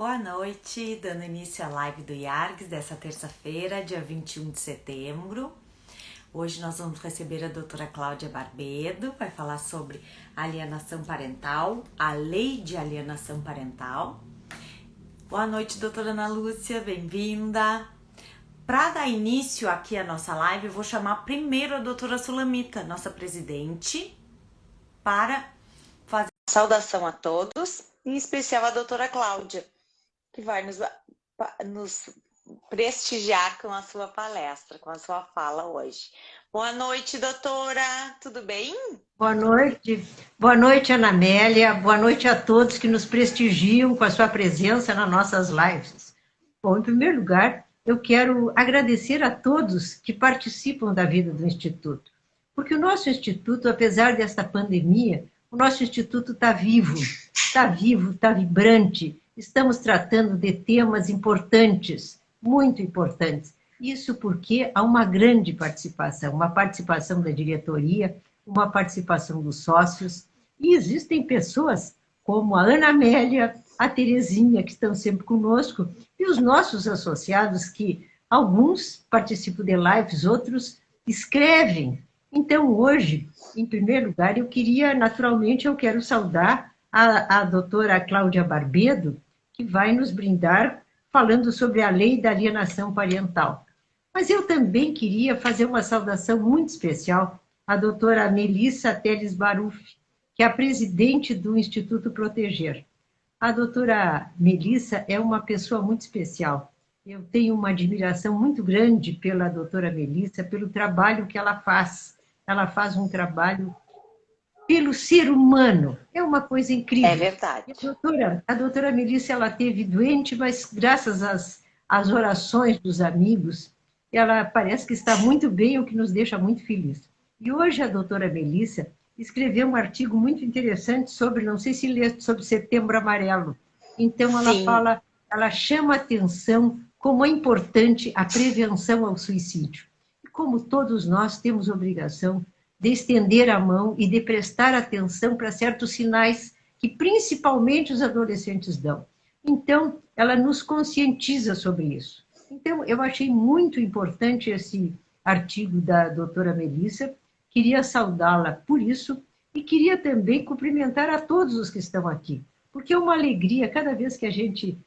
Boa noite, dando início à live do IARGS dessa terça-feira, dia 21 de setembro. Hoje nós vamos receber a doutora Cláudia Barbedo, vai falar sobre alienação parental, a lei de alienação parental. Boa noite, doutora Ana Lúcia, bem-vinda. Para dar início aqui à nossa live, eu vou chamar primeiro a doutora Sulamita, nossa presidente, para fazer saudação a todos, em especial a doutora Cláudia, que vai nos prestigiar com a sua palestra, com a sua fala hoje. Boa noite, doutora, tudo bem? Boa noite, Ana Amélia, boa noite a todos que nos prestigiam com a sua presença nas nossas lives. Bom, em primeiro lugar, eu quero agradecer a todos que participam da vida do Instituto, porque o nosso Instituto, apesar desta pandemia, o nosso Instituto está vivo, está vibrante, estamos tratando de temas importantes, muito importantes. Isso porque há uma grande participação, uma participação da diretoria, uma participação dos sócios, e existem pessoas como a Ana Amélia, a Terezinha, que estão sempre conosco, e os nossos associados, que alguns participam de lives, outros escrevem. Então, hoje, em primeiro lugar, eu quero saudar a doutora Cláudia Barbedo, que vai nos brindar falando sobre a lei da alienação parental. Mas eu também queria fazer uma saudação muito especial à doutora Melissa Teles Baruf, que é a presidente do Instituto Proteger. A doutora Melissa é uma pessoa muito especial. Eu tenho uma admiração muito grande pela doutora Melissa, pelo trabalho que ela faz. Ela faz um trabalho pelo ser humano. É uma coisa incrível. É verdade. A doutora Melissa, ela esteve doente, mas graças às orações dos amigos, ela parece que está muito bem, o que nos deixa muito felizes. E hoje a doutora Melissa escreveu um artigo muito interessante sobre, não sei se lê, sobre Setembro Amarelo. Então ela chama atenção como é importante a prevenção ao suicídio. E como todos nós temos obrigação de estender a mão e de prestar atenção para certos sinais que principalmente os adolescentes dão. Então, ela nos conscientiza sobre isso. Então, eu achei muito importante esse artigo da doutora Melissa, queria saudá-la por isso e queria também cumprimentar a todos os que estão aqui, porque é uma alegria, cada vez que a gente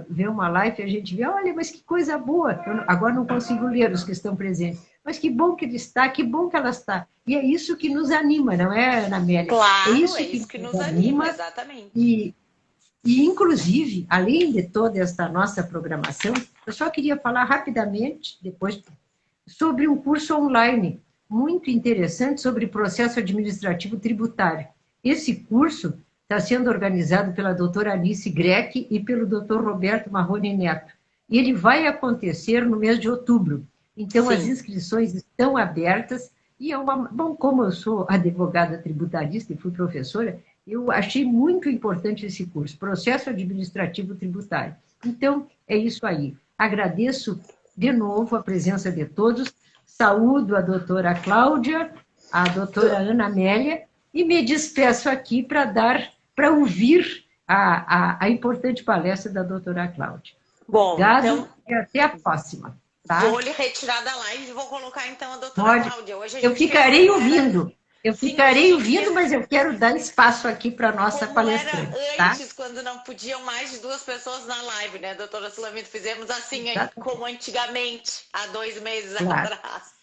vê uma live, a gente vê, olha, mas que coisa boa, eu agora não consigo ler os que estão presentes, mas que bom que ele está, que bom que ela está. E é isso que nos anima, não é, Ana Amélia? Claro, é isso que nos anima, exatamente. E, inclusive, além de toda esta nossa programação, eu só queria falar rapidamente, depois, sobre um curso online muito interessante sobre processo administrativo tributário. Esse curso está sendo organizado pela doutora Alice Greck e pelo doutor Roberto Marrone Neto. E ele vai acontecer no mês de outubro. Então, Sim. As inscrições estão abertas. E bom, como eu sou advogada tributarista e fui professora, eu achei muito importante esse curso, Processo Administrativo Tributário. Então, é isso aí. Agradeço de novo a presença de todos, saúdo a doutora Cláudia, a doutora Ana Amélia, e me despeço aqui para ouvir a importante palestra da doutora Cláudia. Bom, obrigado, então, e até a próxima. Tá? Vou lhe retirar da live e vou colocar então a doutora Cláudia. Hoje eu ficarei ouvindo. Eu ficarei ouvindo, mas eu quero dar espaço aqui para a nossa palestrante. Era antes, quando não podiam mais de 2 pessoas na live, né, doutora Sulamita? Fizemos assim, como antigamente, há 2 meses atrás.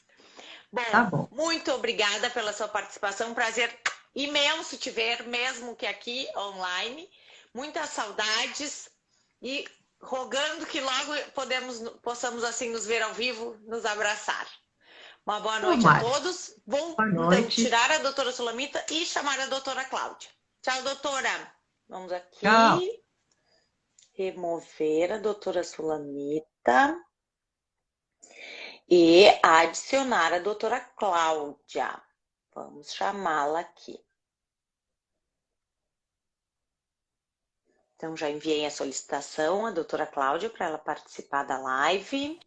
Bom, muito obrigada pela sua participação. Prazer imenso te ver, mesmo que aqui online. Muitas saudades e rogando que logo possamos assim nos ver ao vivo, nos abraçar. Uma boa noite a todos. Vou então tirar a doutora Sulamita e chamar a doutora Cláudia. Tchau, doutora. Vamos aqui. Tchau. Remover a doutora Sulamita e adicionar a doutora Cláudia. Vamos chamá-la aqui. Então, já enviei a solicitação à doutora Cláudia para ela participar da live.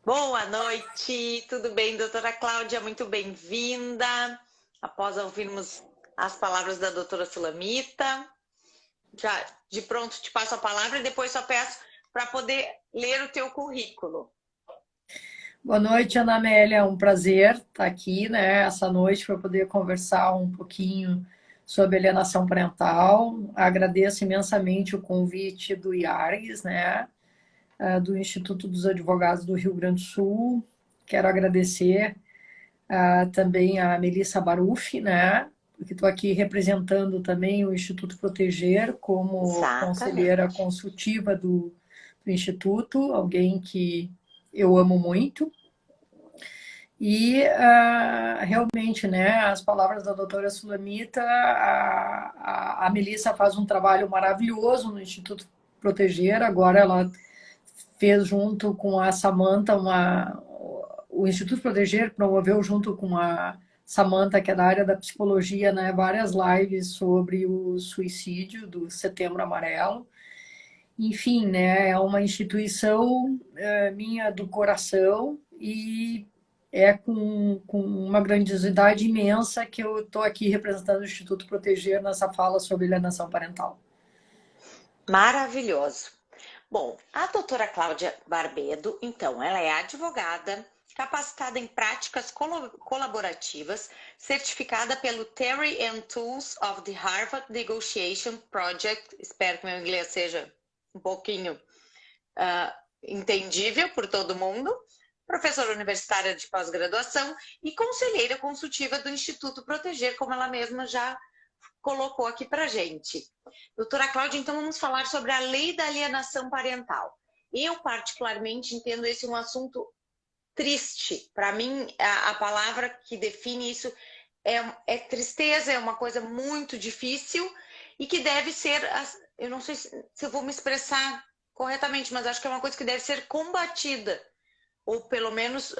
Boa noite, tudo bem, doutora Cláudia? Muito bem-vinda. Após ouvirmos as palavras da doutora Sulamita. já de pronto te passo a palavra e depois só peço para poder ler o teu currículo. Boa noite, Ana Amélia. É um prazer estar aqui, né, essa noite para poder conversar um pouquinho sobre alienação parental. Agradeço imensamente o convite do IARGS, né, do Instituto dos Advogados do Rio Grande do Sul. Quero agradecer também a Melissa Baruffi, né, porque estou aqui representando também o Instituto Proteger como conselheira consultiva do Instituto, alguém que eu amo muito. E realmente, né, as palavras da doutora Sulamita, a Melissa faz um trabalho maravilhoso no Instituto Proteger. Agora ela fez junto com a Samanta, o Instituto Proteger promoveu junto com a Samanta, que é da área da psicologia, né, várias lives sobre o suicídio do Setembro Amarelo. Enfim, né, é uma instituição minha do coração e é com uma grandiosidade imensa que eu estou aqui representando o Instituto Proteger nessa fala sobre alienação parental. Maravilhoso. Bom, a doutora Cláudia Barbedo, então, ela é advogada, capacitada em práticas colaborativas, certificada pelo Theory and Tools of the Harvard Negotiation Project, espero que meu inglês seja um pouquinho entendível por todo mundo, professora universitária de pós-graduação e conselheira consultiva do Instituto Proteger, como ela mesma já colocou aqui para a gente. Doutora Cláudia, então vamos falar sobre a lei da alienação parental. Eu, particularmente, entendo esse um assunto triste. Para mim, a palavra que define isso é tristeza, é uma coisa muito difícil e que deve ser, eu não sei se eu vou me expressar corretamente, mas acho que é uma coisa que deve ser combatida, ou pelo menos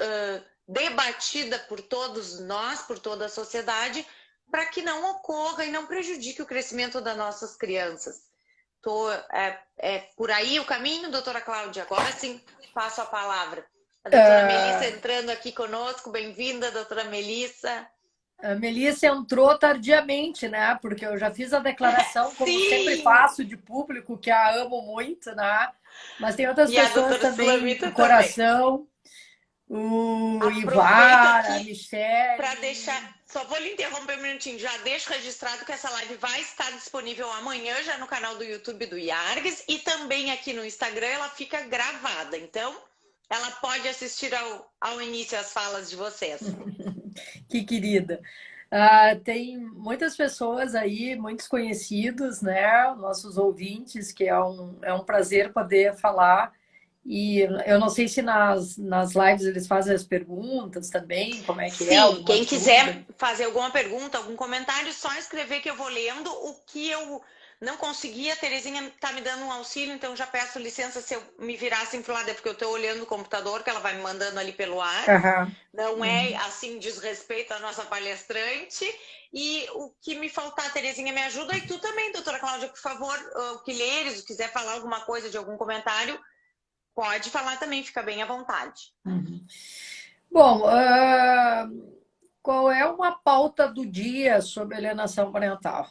debatida por todos nós, por toda a sociedade, para que não ocorra e não prejudique o crescimento das nossas crianças. Por aí o caminho, doutora Cláudia? Agora sim, passo a palavra. A doutora Melissa entrando aqui conosco. Bem-vinda, doutora Melissa. A Melissa entrou tardiamente, né? Porque eu já fiz a declaração, como sempre faço, de público, que a amo muito, né? Mas tem outras pessoas também do coração. O Ivar, a Michelle. Para deixar, só vou lhe interromper um minutinho, já deixo registrado que essa live vai estar disponível amanhã já no canal do YouTube do IARGS e também aqui no Instagram ela fica gravada, então ela pode assistir ao início as falas de vocês. Que querida. Tem muitas pessoas aí, muitos conhecidos, né? Nossos ouvintes, que é um prazer poder falar. E eu não sei se nas lives eles fazem as perguntas também, como é que Sim, é? Quem quiser fazer alguma pergunta, algum comentário, só escrever que eu vou lendo. O que eu não consegui, a Terezinha está me dando um auxílio, então já peço licença se eu me virar assim pro lado, é porque eu estou olhando o computador, que ela vai me mandando ali pelo ar. Não é assim desrespeito à nossa palestrante. E o que me faltar, a Terezinha me ajuda. E tu também, doutora Cláudia, por favor, o que leres, se quiser falar alguma coisa de algum comentário, pode falar também, fica bem à vontade. Bom, qual é uma pauta do dia sobre alienação parental?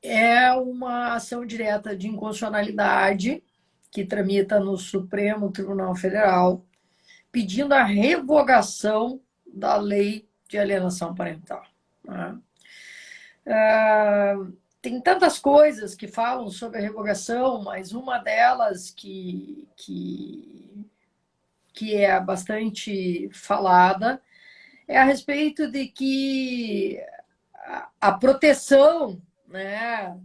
É uma ação direta de inconstitucionalidade que tramita no Supremo Tribunal Federal, pedindo a revogação da lei de alienação parental. Né? Tem tantas coisas que falam sobre a revogação, mas uma delas que é bastante falada é a respeito de que a proteção, né,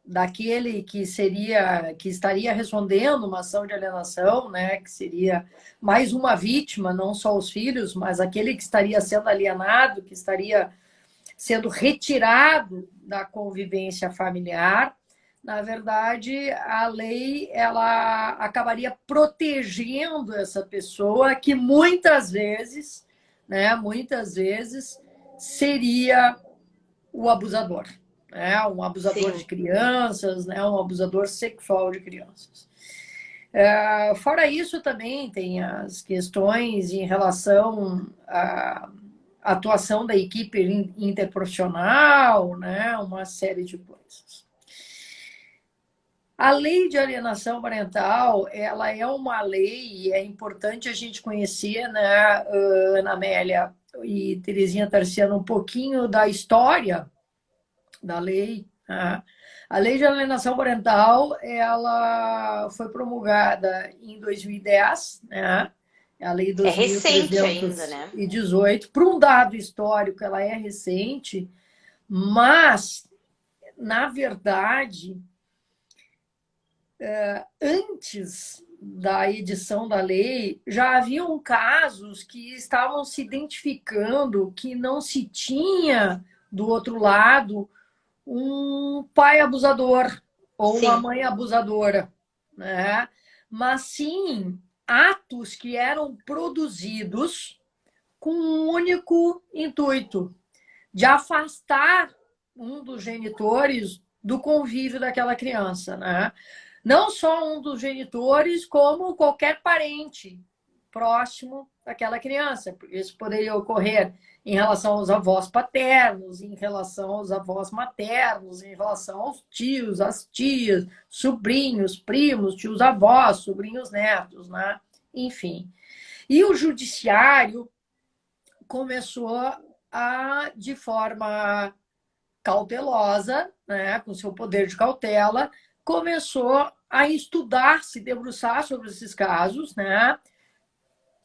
daquele que estaria respondendo uma ação de alienação, né, que seria mais uma vítima, não só os filhos, mas aquele que estaria sendo alienado, que estaria sendo retirado da convivência familiar. Na verdade, a lei ela acabaria protegendo essa pessoa que muitas vezes seria o abusador, né? Um abusador de crianças, né? Um abusador sexual de crianças. Fora isso, também tem as questões em relação atuação da equipe interprofissional, né? Uma série de coisas. A lei de alienação parental, ela é uma lei, e é importante a gente conhecer, né, Ana Amélia e Terezinha Tarciano, um pouquinho da história da lei. Né? A lei de alienação parental, ela foi promulgada em 2010, né? A lei É recente ainda, né? 2.318. Por um dado histórico, ela é recente, mas, na verdade, antes da edição da lei, já haviam casos que estavam se identificando que não se tinha, do outro lado, um pai abusador ou uma mãe abusadora, né? Mas sim atos que eram produzidos com um único intuito, de afastar um dos genitores do convívio daquela criança, né? Não só um dos genitores, como qualquer parente próximo daquela criança. Isso poderia ocorrer em relação aos avós paternos, em relação aos avós maternos, em relação aos tios, às tias, sobrinhos, primos, tios avós, sobrinhos netos, né? Enfim. E o judiciário começou a, de forma cautelosa, né, com seu poder de cautela, começou a estudar, se debruçar sobre esses casos, né?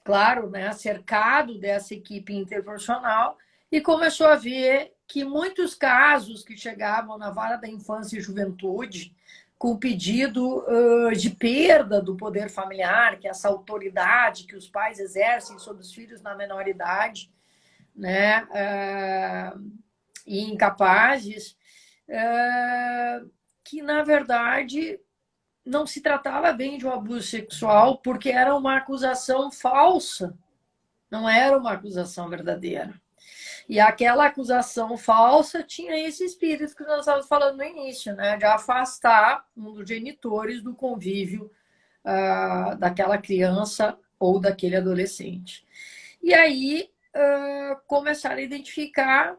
Claro, né, cercado dessa equipe interprofissional, e começou a ver que muitos casos que chegavam na vara da infância e juventude com pedido de perda do poder familiar, que é essa autoridade que os pais exercem sobre os filhos na menor idade, né, e incapazes, que, na verdade, não se tratava bem de um abuso sexual, porque era uma acusação falsa, não era uma acusação verdadeira. E aquela acusação falsa tinha esse espírito que nós estávamos falando no início, né? De afastar um dos genitores do convívio daquela criança ou daquele adolescente. E aí começaram a identificar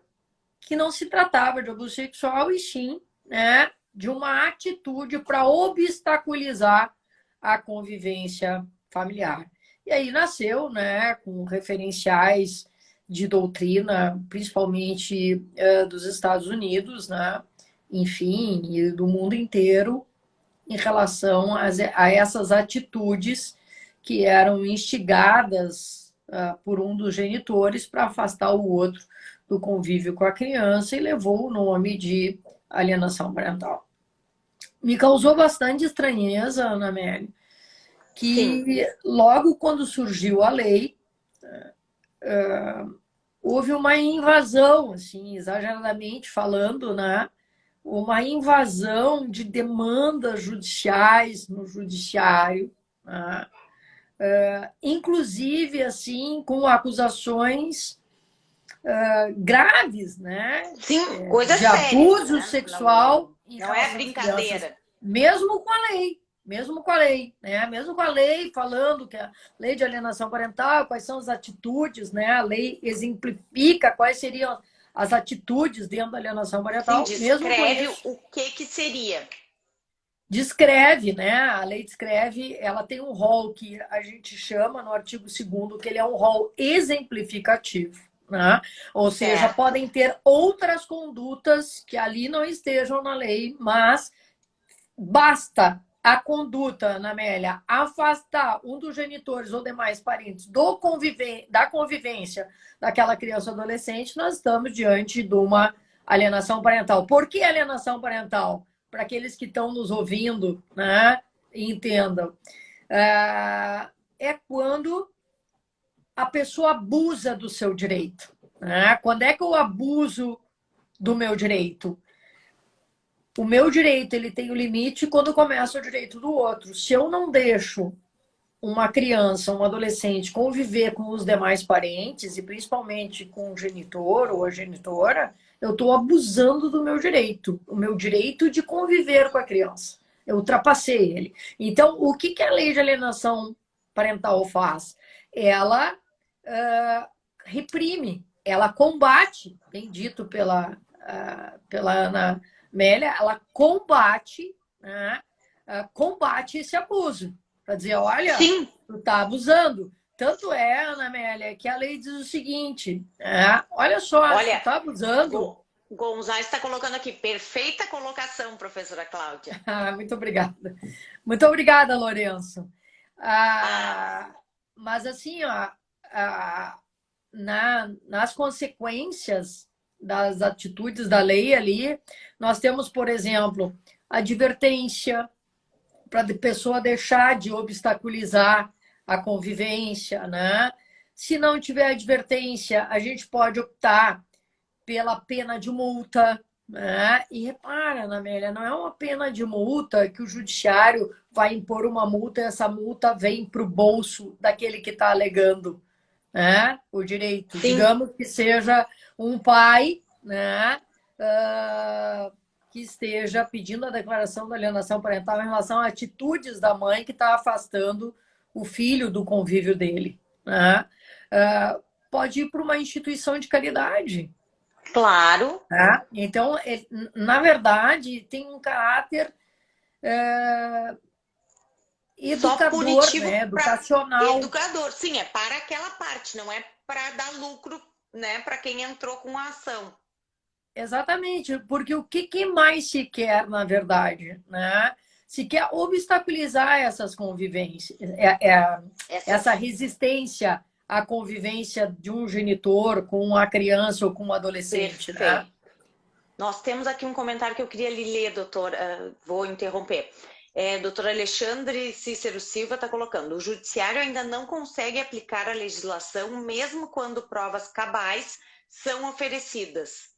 que não se tratava de abuso sexual, e sim, né, de uma atitude para obstaculizar a convivência familiar. E aí nasceu, né, com referenciais de doutrina, principalmente dos Estados Unidos, né, enfim, e do mundo inteiro, em relação a essas atitudes que eram instigadas por um dos genitores para afastar o outro do convívio com a criança, e levou o nome de alienação parental. Me causou bastante estranheza, Ana Amélia, que logo quando surgiu a lei, houve uma invasão, assim, exageradamente falando, né? Uma invasão de demandas judiciais no judiciário, né? Inclusive, assim, com acusações graves, né? Sim, coisas de abuso sérias, né? sexual. Não é brincadeira. Crianças, mesmo com a lei, né? Mesmo com a lei falando que a lei de alienação parental, quais são as atitudes, né? A lei exemplifica quais seriam as atitudes dentro da alienação parental. Sim, mesmo descreve isso, o que seria. Descreve, né? A lei descreve, ela tem um rol que a gente chama no artigo 2º, que ele é um rol exemplificativo. Né? Ou seja, podem ter outras condutas que ali não estejam na lei, mas basta a conduta, Ana Amélia, afastar um dos genitores ou demais parentes da convivência daquela criança ou adolescente, nós estamos diante de uma alienação parental. Por que alienação parental? Para aqueles que estão nos ouvindo, né, entendam. É quando a pessoa abusa do seu direito. Né? Quando é que eu abuso do meu direito? O meu direito ele tem o limite quando começa o direito do outro. Se eu não deixo uma criança, um adolescente conviver com os demais parentes, e principalmente com o genitor ou a genitora, eu estou abusando do meu direito. O meu direito de conviver com a criança. Eu ultrapassei ele. Então, o que a lei de alienação parental faz? Ela reprime ela combate, bem dito pela Ana Amélia, ela combate, né, combate esse abuso. Para dizer, olha, Sim. tu tá abusando. Tanto é, Ana Amélia, que a lei diz o seguinte, olha só, tu Olha, tá abusando. Gonzalez está colocando aqui, perfeita colocação, professora Cláudia. Muito obrigada. Muito obrigada, Lourenço. Mas assim, ó, nas consequências das atitudes da lei ali, nós temos, por exemplo, advertência para a pessoa deixar de obstaculizar a convivência, né? Se não tiver advertência, a gente pode optar pela pena de multa, né? E repara, Ana Amélia, não é uma pena de multa que o judiciário vai impor uma multa e essa multa vem para o bolso daquele que está alegando, né, o direito. Sim. Digamos que seja um pai, né, que esteja pedindo a declaração da alienação parental em relação a atitudes da mãe que está afastando o filho do convívio dele, né? Pode ir para uma instituição de caridade. Claro. Tá? Então, na verdade, tem um caráter educador, né? Educacional. Educador, sim, é para aquela parte, não é para dar lucro, né, para quem entrou com a ação. Exatamente, porque o que mais se quer, na verdade, né? Se quer obstaculizar essas convivências, essa resistência à convivência de um genitor com uma criança ou com um adolescente. Né? Nós temos aqui um comentário que eu queria lhe ler, doutor, vou interromper. Doutor Alexandre Cícero Silva está colocando: o judiciário ainda não consegue aplicar a legislação, mesmo quando provas cabais são oferecidas.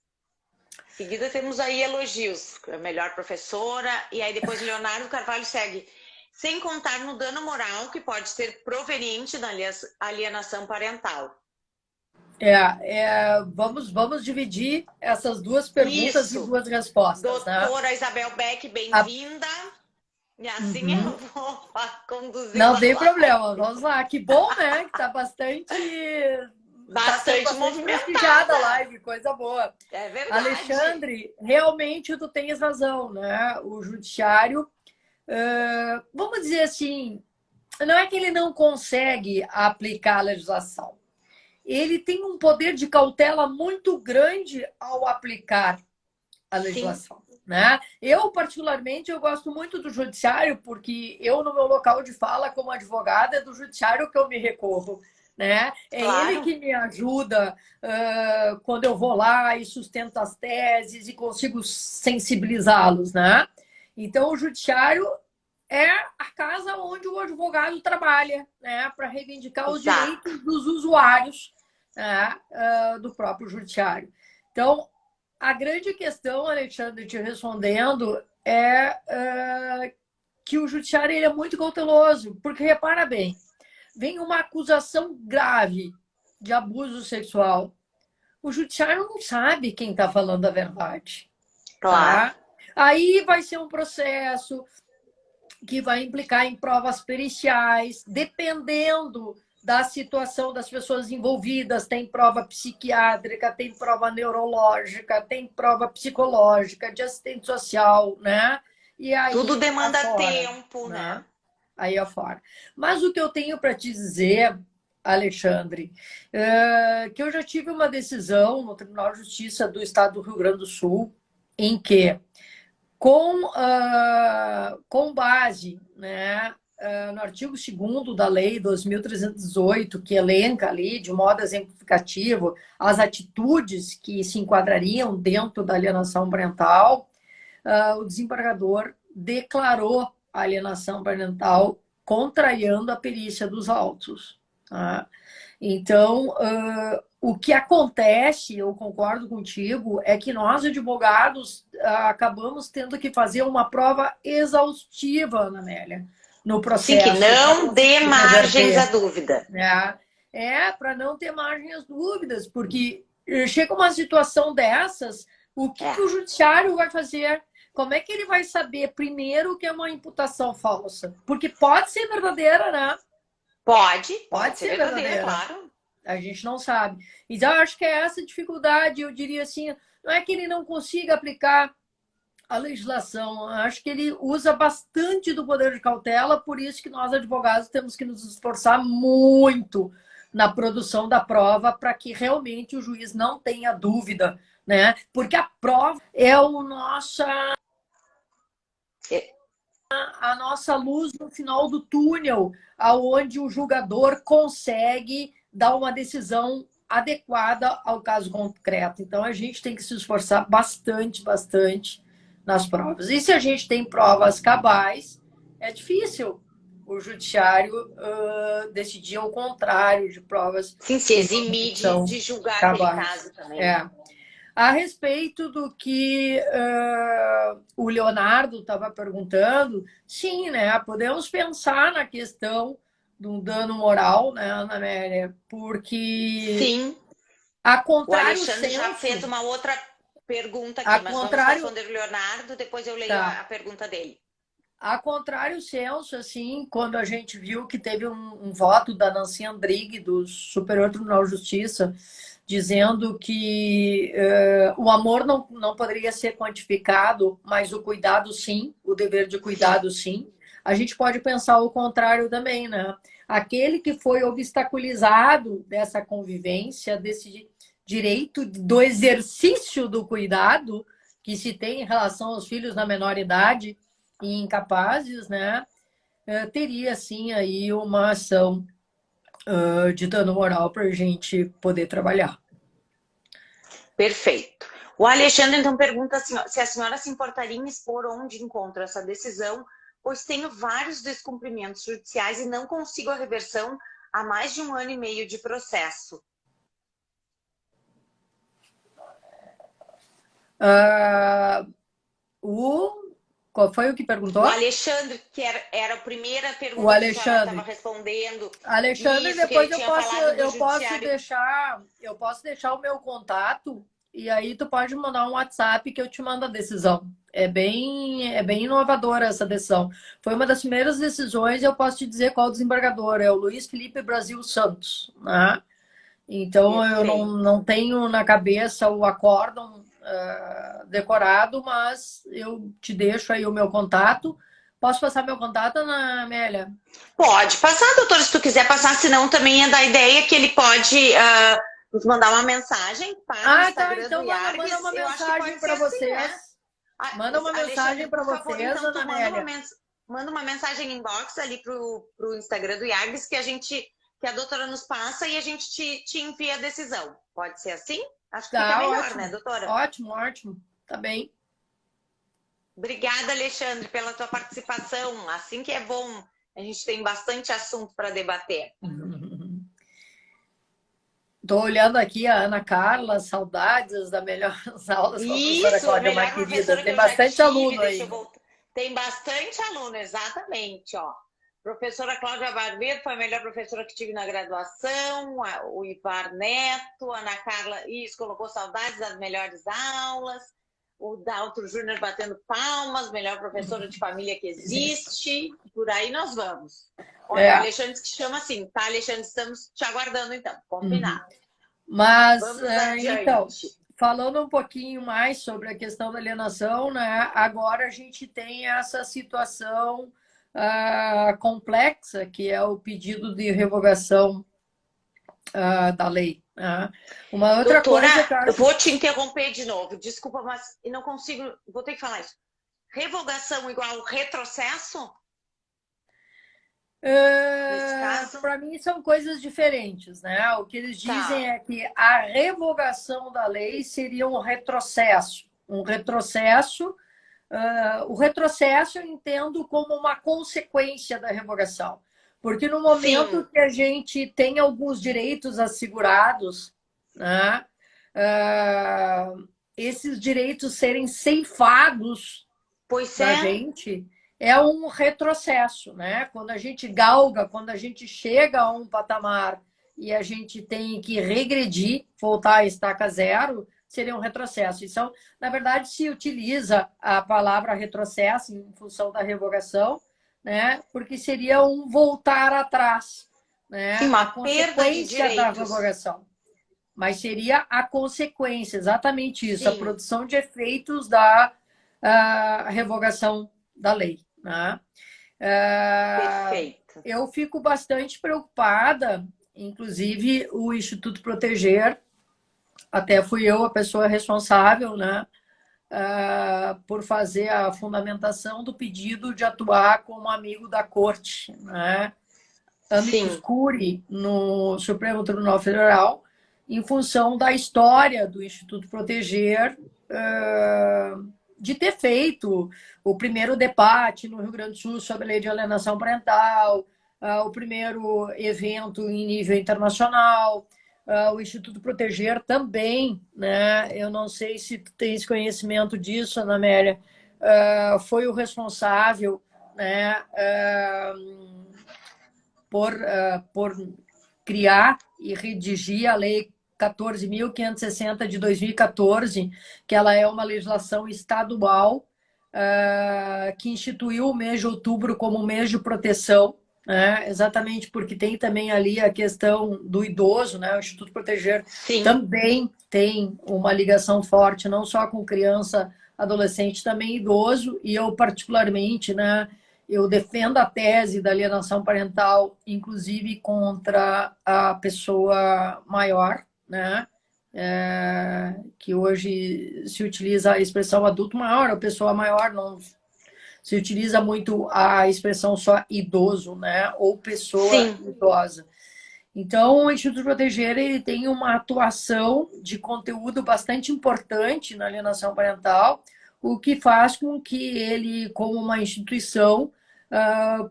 Em seguida temos aí elogios, a melhor professora, e aí depois Leonardo Carvalho segue. Sem contar no dano moral que pode ser proveniente da alienação parental. Vamos dividir essas duas perguntas em duas respostas. Doutora, né? Isabel Beck, bem-vinda. E assim eu vou conduzir. Não tem problema, vamos lá. Que bom, né? Que tá bastante movimentada a live, coisa boa. É verdade. Alexandre, realmente tu tens razão, né? O judiciário, vamos dizer assim, não é que ele não consegue aplicar a legislação. Ele tem um poder de cautela muito grande ao aplicar a legislação. Né? Eu, particularmente, eu gosto muito do judiciário, porque eu, no meu local de fala como advogada, é do judiciário que eu me recorro. Né? É claro. Ele que me ajuda quando eu vou lá e sustento as teses e consigo sensibilizá-los. Né? Então, o judiciário é a casa onde o advogado trabalha, né? Para reivindicar os direitos dos usuários, né? Do próprio judiciário. Então, a grande questão, Alexandre, te respondendo, é que o judiciário ele é muito cauteloso, porque, repara bem, vem uma acusação grave de abuso sexual. O judiciário não sabe quem está falando a verdade. Claro. Tá? Aí vai ser um processo que vai implicar em provas periciais, dependendo da situação das pessoas envolvidas. Tem prova psiquiátrica, tem prova neurológica, tem prova psicológica, de assistente social, né? E aí, tudo demanda tempo, né? Aí afora. Mas o que eu tenho para te dizer, Alexandre, que eu já tive uma decisão no Tribunal de Justiça do Estado do Rio Grande do Sul, em que, com base, né, no artigo 2º da Lei 2.318, que elenca ali, de modo exemplificativo, as atitudes que se enquadrariam dentro da alienação parental, o desembargador declarou a alienação parental contrariando a perícia dos autos. Tá? Então, o que acontece, eu concordo contigo, é que nós, advogados, acabamos tendo que fazer uma prova exaustiva, Ana Amélia, no processo. Sim, que não dê margens à dúvida. Para não ter margem às dúvidas, porque chega uma situação dessas, o que o judiciário vai fazer? Como é que ele vai saber, primeiro, que é uma imputação falsa? Porque pode ser verdadeira, né? Pode ser verdadeira, claro. A gente não sabe. Então, eu acho que é essa dificuldade, eu diria assim, não é que ele não consiga aplicar a legislação, eu acho que ele usa bastante do poder de cautela, por isso que nós, advogados, temos que nos esforçar muito na produção da prova para que realmente o juiz não tenha dúvida, né? Porque a prova é a nossa luz no final do túnel, aonde o julgador consegue dar uma decisão adequada ao caso concreto. Então, a gente tem que se esforçar bastante, bastante nas provas. E se a gente tem provas cabais, é difícil o judiciário decidir ao contrário de provas. Sim, se eximir de julgar cabais. Aquele caso também. A respeito do que o Leonardo estava perguntando, sim, né? Podemos pensar na questão do dano moral, né, Ana Amélia? Porque... Sim. A contrário, o Alexandre já fez uma outra pergunta aqui, mas vamos responder o Leonardo, depois eu leio a pergunta dele. A contrário senso, assim, quando a gente viu que teve um voto da Nancy Andrighi, do Superior Tribunal de Justiça, dizendo que o amor não poderia ser quantificado, mas o cuidado sim, o dever de cuidado sim. A gente pode pensar o contrário também, né? Aquele que foi obstaculizado dessa convivência, desse direito do exercício do cuidado que se tem em relação aos filhos na menor idade e incapazes, né? Teria sim aí uma ação de dano moral para a gente poder trabalhar. Perfeito. O Alexandre então pergunta assim, se a senhora se importaria em expor onde encontra essa decisão, pois tenho vários descumprimentos judiciais e não consigo a reversão há mais de 1 ano e meio de processo. Qual foi o que perguntou? O Alexandre, que era a primeira pergunta o Alexandre. que a senhora estava respondendo. Alexandre, isso, depois eu posso deixar o meu contato e aí tu pode mandar um WhatsApp que eu te mando a decisão. É bem inovadora essa decisão. Foi uma das primeiras decisões, eu posso te dizer qual desembargador, é o Luiz Felipe Brasil Santos, né? Então, eu não tenho na cabeça o acórdão decorado, mas eu te deixo aí o meu contato. Posso passar meu contato, Ana Amélia? Pode passar, doutora, se tu quiser passar, senão também é da ideia que ele pode nos mandar uma mensagem para o Instagram então do Yargues. manda uma mensagem para vocês. Assim, né? Manda uma mensagem para vocês, então, Ana Amélia. Manda uma mensagem inbox ali pro Instagram do Yargues que a doutora nos passa e a gente te envia a decisão. Pode ser assim? Acho que fica melhor, ótimo, né, doutora? Ótimo. Tá bem. Obrigada, Alexandre, pela tua participação. Assim que é bom. A gente tem bastante assunto para debater. Estou olhando aqui a Ana Carla, saudades das melhores aulas com a professora Cláudia Marquerida. Tem bastante aluno aí. Tem bastante aluno, exatamente, ó. Professora Cláudia Barbeiro foi a melhor professora que tive na graduação, o Ivar Neto, a Ana Carla, colocou saudades das melhores aulas, o Daltro Júnior batendo palmas, melhor professora de família que existe, por aí nós vamos. Olha, o Alexandre que chama assim, tá, Alexandre? Estamos te aguardando então, combinado. Mas, então, falando um pouquinho mais sobre a questão da alienação, né? Agora a gente tem essa situação complexa, que é o pedido de revogação da lei. Uma outra doutora, coisa... eu vou te interromper de novo, desculpa, mas eu não consigo, vou ter que falar isso. Revogação igual retrocesso? Para mim são coisas diferentes, né? O que eles dizem é que a revogação da lei seria um retrocesso. O retrocesso eu entendo como uma consequência da revogação. Porque no momento que a gente tem alguns direitos assegurados, né, esses direitos serem ceifados da gente é um retrocesso, né? Quando a gente galga, quando a gente chega a um patamar e a gente tem que regredir, voltar à estaca zero, seria um retrocesso. Então, na verdade, se utiliza a palavra retrocesso em função da revogação, né? Porque seria um voltar atrás, né, Sim, a uma perda de consequência da direitos. revogação. Mas seria a consequência, exatamente isso, a Sim, produção de efeitos da revogação da lei, né? perfeito. Eu fico bastante preocupada, inclusive o Instituto Proteger, até fui eu a pessoa responsável, né, por fazer a fundamentação do pedido de atuar como amigo da corte, né, amicus Sim, curiae, no Supremo Tribunal Federal, em função da história do Instituto Proteger, de ter feito o primeiro debate no Rio Grande do Sul sobre a lei de alienação parental, o primeiro evento em nível internacional, o Instituto Proteger também, né? Eu não sei se tu tens conhecimento disso, Ana Amélia, foi o responsável, né, por criar e redigir a Lei 14.560 de 2014, que ela é uma legislação estadual que instituiu o mês de outubro como mês de proteção, né? Exatamente porque tem também ali a questão do idoso, né? O Instituto Proteger sim. também tem uma ligação forte, não só com criança, adolescente, também idoso, e eu particularmente, né? Eu defendo a tese da alienação parental, inclusive contra a pessoa maior, né? Que hoje se utiliza a expressão adulto maior ou pessoa maior, não se utiliza muito a expressão só idoso, né? Ou pessoa Sim, idosa. Então, o Instituto Proteger ele tem uma atuação de conteúdo bastante importante na alienação parental, o que faz com que ele, como uma instituição,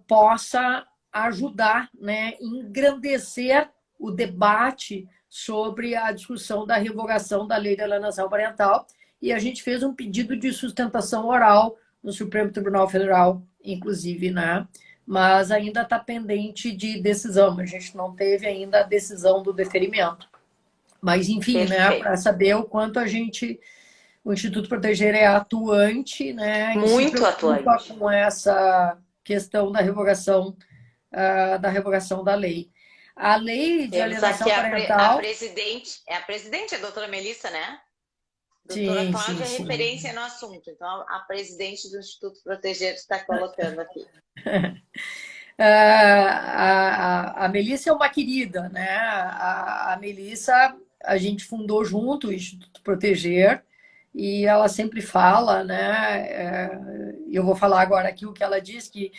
possa ajudar, né, engrandecer o debate sobre a discussão da revogação da lei da alienação parental. E a gente fez um pedido de sustentação oral no Supremo Tribunal Federal, inclusive, né? Mas ainda está pendente de decisão. A gente não teve ainda a decisão do deferimento. Mas, enfim, né, perfeito. para saber o quanto o Instituto Proteger é atuante, né, e se Muito preocupa atuante. com essa questão da revogação da lei. A lei de Temos aqui alienação a parental. presidente, a doutora Melissa, né? Doutora Sim, sim, Cláudia é sim. referência no assunto, então a presidente do Instituto Proteger está colocando aqui. A Melissa é uma querida, né? A Melissa, a gente fundou junto o Instituto Proteger e ela sempre fala, né? Eu vou falar agora aqui o que ela disse, que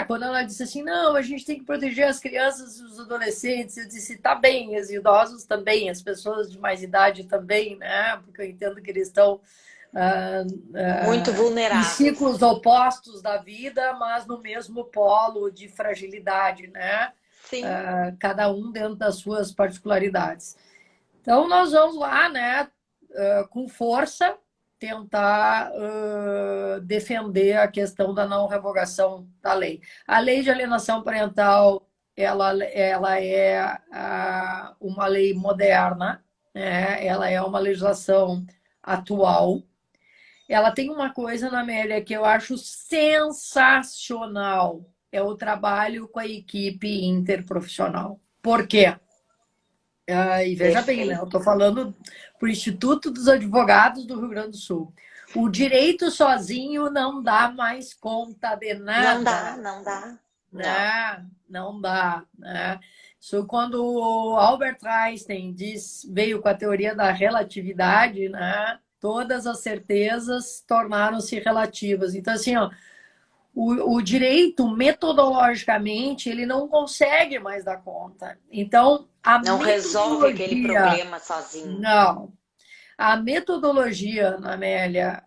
quando ela disse assim, não, a gente tem que proteger as crianças e os adolescentes, eu disse, tá bem, os idosos também, as pessoas de mais idade também, né? Porque eu entendo que eles estão Muito em vulneráveis. ciclos opostos da vida, mas no mesmo polo de fragilidade, né? Sim, Cada um dentro das suas particularidades. Então, nós vamos lá, né, com força, tentar defender a questão da não revogação da lei. A lei de alienação parental, ela é uma lei moderna, né? Ela é uma legislação atual. Ela tem uma coisa, na Amélia, que eu acho sensacional. É o trabalho com a equipe interprofissional. Por quê? E veja bem, né? Eu perfeito. estou falando para o Instituto dos Advogados do Rio Grande do Sul. O direito sozinho não dá mais conta de Não nada, dá, não dá. Não. né? Não dá, né? Isso quando o Albert Einstein veio com a teoria da relatividade, né? Todas as certezas tornaram-se relativas. Então, assim, ó, o direito, metodologicamente, ele não consegue mais dar conta. Então, a Não resolve aquele metodologia, problema sozinho. não. A metodologia, Amélia,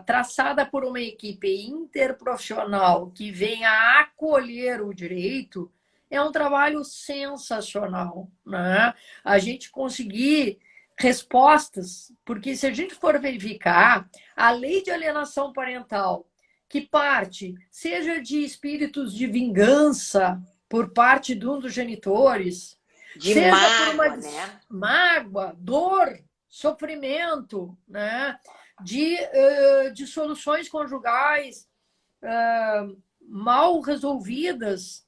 traçada por uma equipe interprofissional que vem a acolher o direito, é um trabalho sensacional, né? A gente conseguir respostas, porque se a gente for verificar, a lei de alienação parental, que parte, seja de espíritos de vingança por parte de um dos genitores, De seja por uma mágoa, né? mágoa, dor, sofrimento, né? De soluções conjugais mal resolvidas,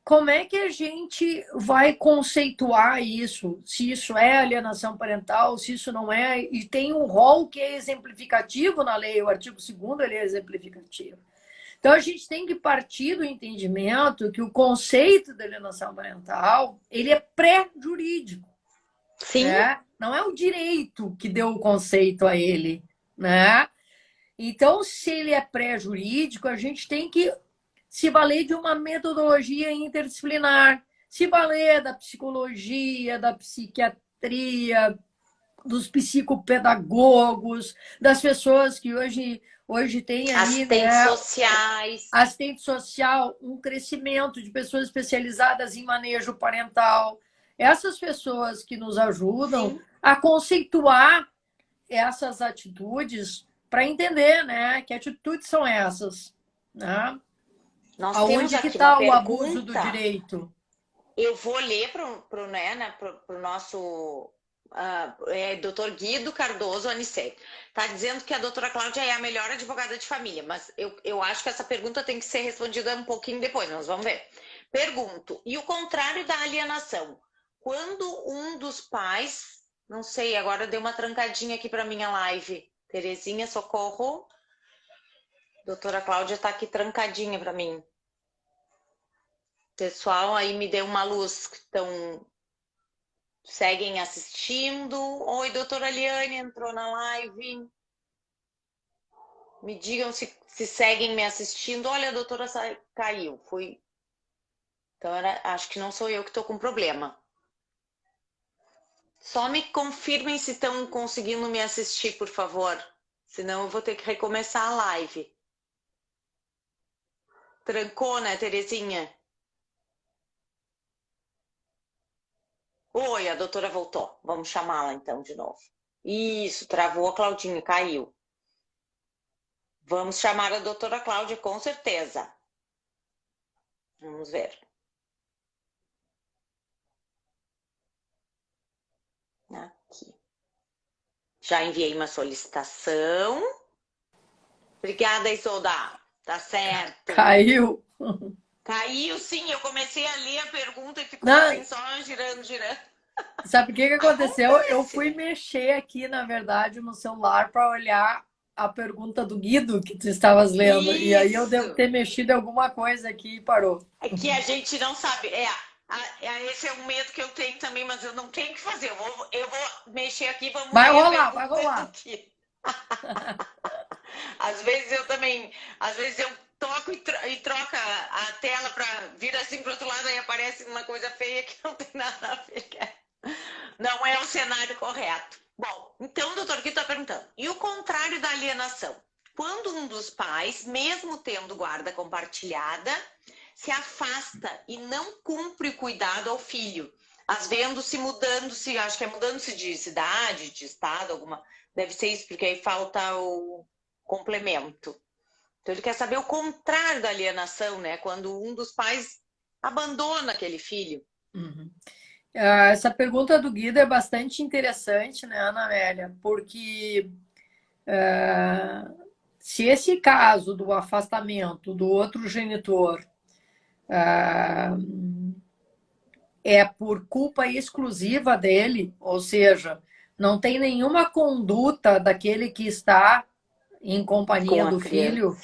como é que a gente vai conceituar isso? Se isso é alienação parental, se isso não é, e tem um rol que é exemplificativo na lei, o artigo 2º ele é exemplificativo. Então a gente tem que partir do entendimento que o conceito de alienação parental, ele é pré-jurídico. Sim. Né? Não é o direito que deu o conceito a ele, né? Então, se ele é pré-jurídico, a gente tem que se valer de uma metodologia interdisciplinar, se valer da psicologia, da psiquiatria, dos psicopedagogos, das pessoas que hoje tem aí, assistentes sociais. Assistente social, um crescimento de pessoas especializadas em manejo parental. Essas pessoas que nos ajudam Sim. a conceituar essas atitudes para entender, né, que atitudes são essas, né? Nós Aonde temos aqui que está uma o abuso do pergunta. direito? Eu vou ler para o nosso doutor Guido Cardoso Anicet. Está dizendo que a doutora Cláudia é a melhor advogada de família, mas eu acho que essa pergunta tem que ser respondida um pouquinho depois, nós vamos ver. Pergunto, e o contrário da alienação? Quando um dos pais, não sei, agora deu uma trancadinha aqui para minha live. Terezinha, socorro. Doutora Cláudia está aqui trancadinha para mim. Pessoal, aí me deu uma luz que seguem assistindo. Oi, doutora Liane, entrou na live. Me digam se seguem me assistindo. Olha, a doutora caiu. Então, acho que não sou eu que estou com problema. Só me confirmem se estão conseguindo me assistir, por favor. Senão eu vou ter que recomeçar a live. Trancou, né, Terezinha? Oi, a doutora voltou. Vamos chamá-la então de novo. Isso, travou a Claudinha, caiu. Vamos chamar a doutora Cláudia, com certeza. Vamos ver. Aqui. Já enviei uma solicitação. Obrigada, Isolda. Tá certo. Caiu. Caiu, sim. Eu comecei a ler a pergunta e ficou Não. assim, só girando. Sabe o que aconteceu? Eu fui mexer aqui, na verdade, no celular para olhar a pergunta do Guido que tu estavas lendo. Isso. E aí eu devo ter mexido em alguma coisa aqui e parou. É que a gente não sabe. Esse é um medo que eu tenho também, mas eu não tenho o que fazer. Eu vou mexer aqui, vamos vai ver rolar, vai rolar. Aqui. Às vezes eu toco e troca a tela para vir assim para o outro lado e aparece uma coisa feia que não tem nada a ver. Não é o cenário correto. Bom, então o doutor aqui está perguntando. E o contrário da alienação? Quando um dos pais, mesmo tendo guarda compartilhada, se afasta e não cumpre o cuidado ao filho, vendo-se mudando-se, acho que é mudando-se de cidade, de estado, alguma. Deve ser isso, porque aí falta o complemento. Então ele quer saber o contrário da alienação, né? Quando um dos pais abandona aquele filho. Uhum. Essa pergunta do Guido é bastante interessante, né, Ana Amélia? Porque se esse caso do afastamento do outro genitor é por culpa exclusiva dele, ou seja, não tem nenhuma conduta daquele que está em companhia do filho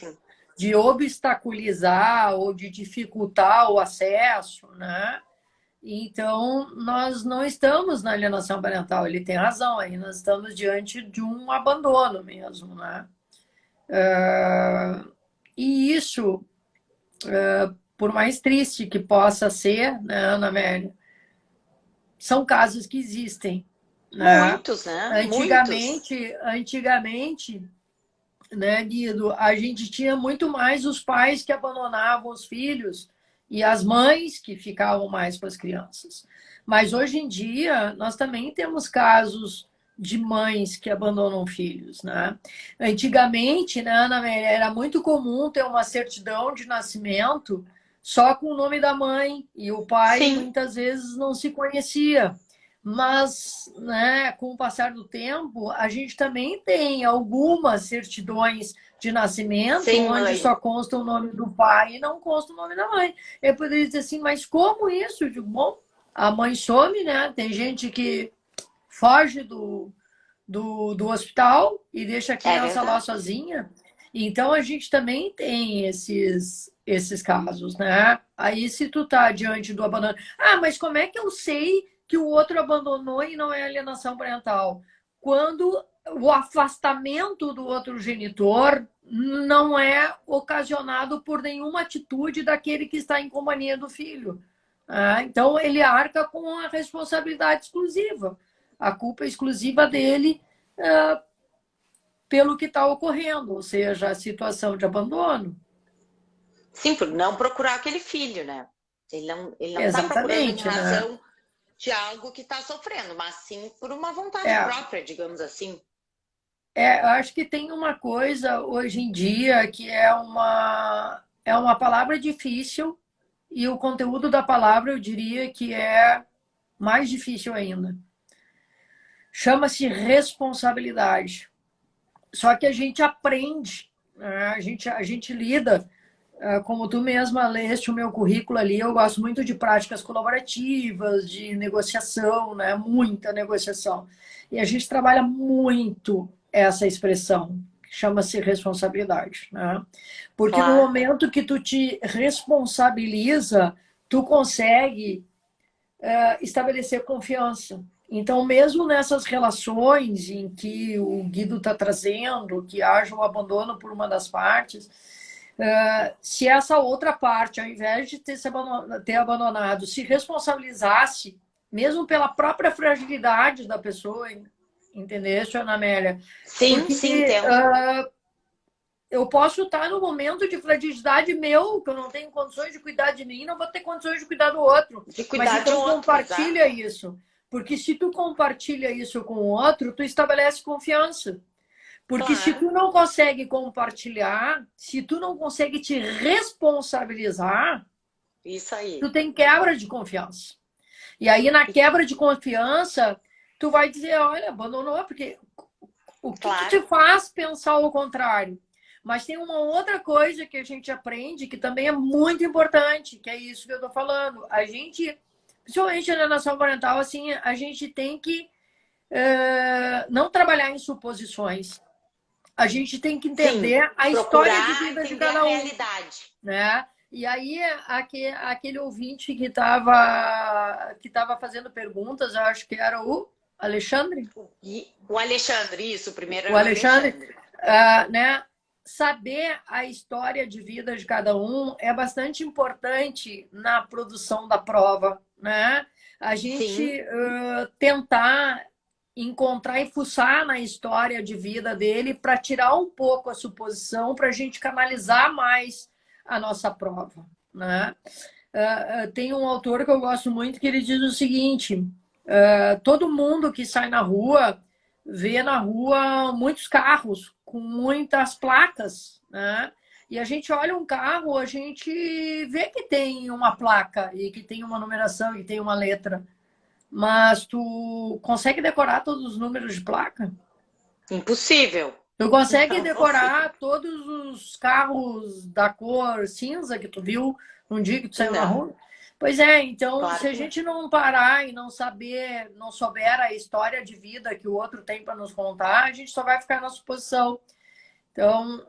de obstaculizar ou de dificultar o acesso, né? Então, nós não estamos na alienação parental, ele tem razão, aí nós estamos diante de um abandono mesmo, né? E isso, por mais triste que possa ser, né, Ana Amélia, são casos que existem. Né? Muitos, né? Antigamente, né, Guido, a gente tinha muito mais os pais que abandonavam os filhos e as mães que ficavam mais com as crianças. Mas hoje em dia, nós também temos casos de mães que abandonam filhos, né? Antigamente, né, Ana, era muito comum ter uma certidão de nascimento só com o nome da mãe e o pai muitas vezes não se conhecia. mas, né, com o passar do tempo, a gente também tem algumas certidões de nascimento Sem onde mãe. só consta o nome do pai e não consta o nome da mãe. Eu poderia dizer assim, mas como isso? Eu digo, bom, a mãe some, né? Tem gente que foge do hospital e deixa a É criança lá verdade. sozinha. Então, a gente também tem esses casos, né? Aí, se tu tá diante do abandono... Ah, mas como é que eu sei que o outro abandonou e não é alienação parental? Quando o afastamento do outro genitor não é ocasionado por nenhuma atitude daquele que está em companhia do filho. Então, ele arca com a responsabilidade exclusiva. A culpa é exclusiva dele pelo que está ocorrendo, ou seja, a situação de abandono. Sim, por não procurar aquele filho, né? Ele não está procurando em Exatamente, né? razão de algo que está sofrendo, mas sim por uma vontade É, própria, digamos assim. eu acho que tem uma coisa hoje em dia que é uma palavra difícil e o conteúdo da palavra eu diria que é mais difícil ainda. Chama-se responsabilidade. Só que a gente aprende, né? A gente lida, como tu mesma leste o meu currículo ali, eu gosto muito de práticas colaborativas, de negociação, né? Muita negociação. E a gente trabalha muito essa expressão, que chama-se responsabilidade, né? Porque no Claro. momento que tu te responsabiliza, tu consegue estabelecer confiança. Então, mesmo nessas relações em que o Guido está trazendo, que haja o abandono por uma das partes, se essa outra parte, ao invés de ter abandonado, se responsabilizasse, mesmo pela própria fragilidade da pessoa, entendeu, Ana Amélia? Sim, Porque sim, entendo. eu posso estar no momento de fragilidade meu, que eu não tenho condições de cuidar de mim, não vou ter condições de cuidar do outro. De Mas cuidar de então outro, compartilha exato. isso. Porque se tu compartilha isso com o outro, tu estabelece confiança. Porque se Claro. tu não consegue compartilhar, se tu não consegue te responsabilizar, Isso aí. tu tem quebra de confiança. E aí, na quebra de confiança, tu vai dizer, olha, abandonou, porque o que te Claro. faz pensar o contrário? Mas tem uma outra coisa que a gente aprende que também é muito importante, que é isso que eu estou falando. A gente, principalmente na nação parental, assim, a gente tem que não trabalhar em suposições. A gente tem que Sim, entender a história de procurar vida de entender a cada um, realidade. né? E aí, aquele ouvinte que tava fazendo perguntas, eu acho que era o Alexandre, E o Alexandre, isso, o primeiro o era o Alexandre, Alexandre. né? Saber a história de vida de cada um é bastante importante na produção da prova, né? A Sim, gente tentar encontrar e fuçar na história de vida dele para tirar um pouco a suposição, para a gente canalizar mais a nossa prova, né? Tem um autor que eu gosto muito que ele diz o seguinte: todo mundo que sai na rua vê na rua muitos carros com muitas placas, né? E a gente olha um carro, a gente vê que tem uma placa e que tem uma numeração e que tem uma letra. Mas tu consegue decorar todos os números de placa? impossível. Tu consegue Não consigo. decorar todos os carros da cor cinza que tu viu num dia que tu saiu na Não, rua? Pois é, então, claro se a que não. gente não parar e não saber, não souber a história de vida que o outro tem para nos contar, a gente só vai ficar na suposição. Então,